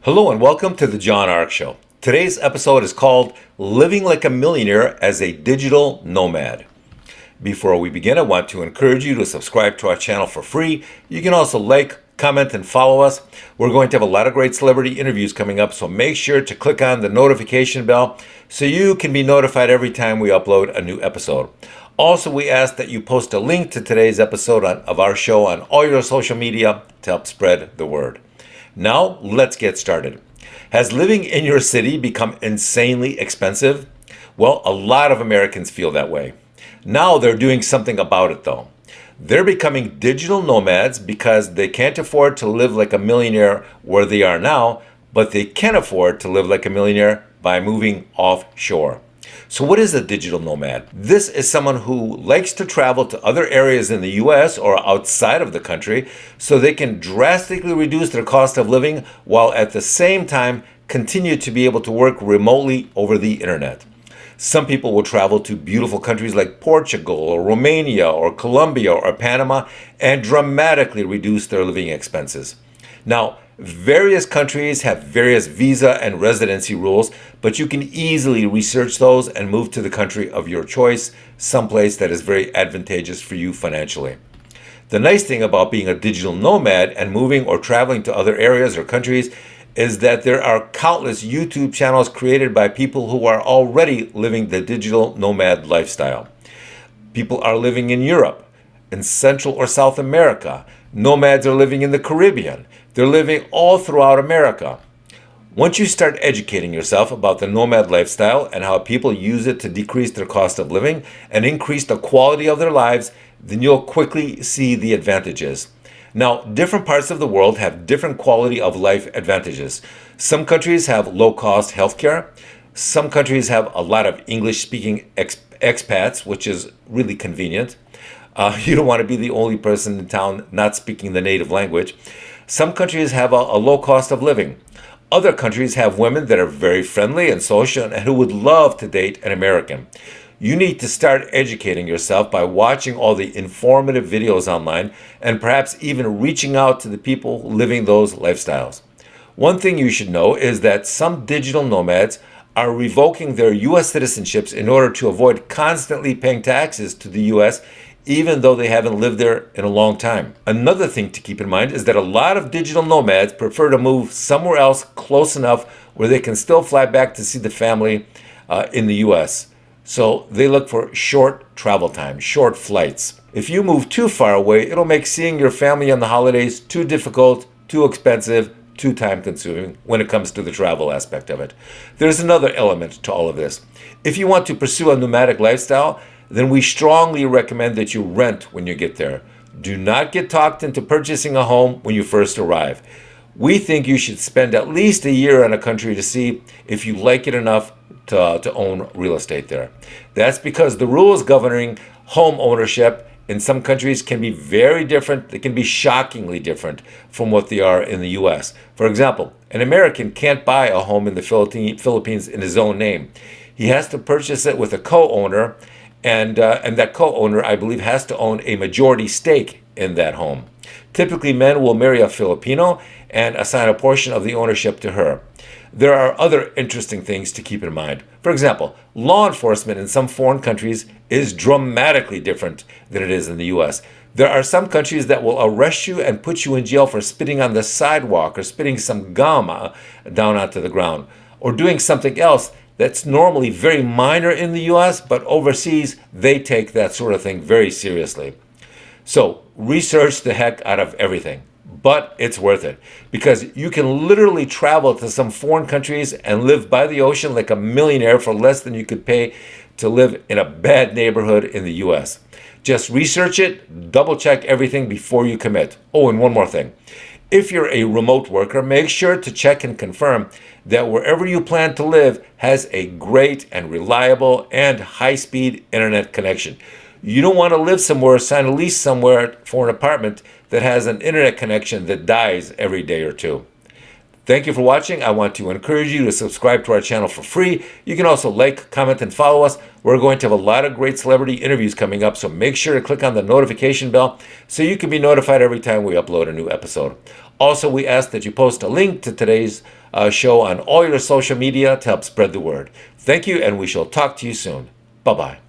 Hello and welcome to the John Ark Show. Today's episode is called Living Like a Millionaire as a Digital Nomad. Before we begin, I want to encourage you to subscribe to our channel for free. You can also like, comment, and follow us. We're going to have a lot of great celebrity interviews coming up, so make sure to click on the notification bell so you can be notified every time we upload a new episode. Also, we ask that you post a link to today's episode of our show on all your social media to help spread the word. Now, let's get started. Has living in your city become insanely expensive? Well, a lot of Americans feel that way. Now they're doing something about it though. They're becoming digital nomads because they can't afford to live like a millionaire where they are now, but they can afford to live like a millionaire by moving offshore. So what is a digital nomad? This is someone who likes to travel to other areas in the US or outside of the country so they can drastically reduce their cost of living while at the same time continue to be able to work remotely over the internet. Some people will travel to beautiful countries like Portugal or Romania or Colombia or Panama and dramatically reduce their living expenses. Now, various countries have various visa and residency rules, but you can easily research those and move to the country of your choice, someplace that is very advantageous for you financially. The nice thing about being a digital nomad and moving or traveling to other areas or countries is that there are countless YouTube channels created by people who are already living the digital nomad lifestyle. People are living in Europe, in Central or South America. Nomads are living in the Caribbean. They're living all throughout America. Once you start educating yourself about the nomad lifestyle and how people use it to decrease their cost of living and increase the quality of their lives, then you'll quickly see the advantages. Now, different parts of the world have different quality of life advantages. Some countries have low-cost healthcare. Some countries have a lot of English-speaking expats, which is really convenient. You don't want to be the only person in town not speaking the native language. Some countries have a low cost of living. Other countries have women that are very friendly and social and who would love to date an American. You need to start educating yourself by watching all the informative videos online and perhaps even reaching out to the people living those lifestyles. One thing you should know is that some digital nomads are revoking their U.S. citizenships in order to avoid constantly paying taxes to the U.S. even though they haven't lived there in a long time. Another thing to keep in mind is that a lot of digital nomads prefer to move somewhere else close enough where they can still fly back to see the family in the U.S. So they look for short travel time, short flights. If you move too far away, it'll make seeing your family on the holidays too difficult, too expensive, too time-consuming when it comes to the travel aspect of it. There's another element to all of this. If you want to pursue a nomadic lifestyle, then we strongly recommend that you rent when you get there. Do not get talked into purchasing a home when you first arrive. We think you should spend at least a year in a country to see if you like it enough to own real estate there. That's because the rules governing home ownership in some countries can be very different. They can be shockingly different from what they are in the US. For example, an American can't buy a home in the Philippines in his own name. He has to purchase it with a co-owner, and that co-owner, I believe, has to own a majority stake in that home. Typically, men will marry a Filipino and assign a portion of the ownership to her. There are other interesting things to keep in mind. For example, law enforcement in some foreign countries is dramatically different than it is in the US. There are some countries that will arrest you and put you in jail for spitting on the sidewalk or spitting some gum down onto the ground or doing something else that's normally very minor in the US, but overseas they take that sort of thing very seriously. So research the heck out of everything, but it's worth it because you can literally travel to some foreign countries and live by the ocean like a millionaire for less than you could pay to live in a bad neighborhood in the US. Just research it, double check everything before you commit. Oh, and one more thing. If you're a remote worker, make sure to check and confirm that wherever you plan to live has a great and reliable and high-speed internet connection. You don't want to live somewhere, sign a lease somewhere for an apartment that has an internet connection that dies every day or two. Thank you for watching. I want to encourage you to subscribe to our channel for free. You can also like, comment, and follow us. We're going to have a lot of great celebrity interviews coming up, so make sure to click on the notification bell so you can be notified every time we upload a new episode. Also, we ask that you post a link to today's show on all your social media to help spread the word. Thank you, and we shall talk to you soon. Bye-bye.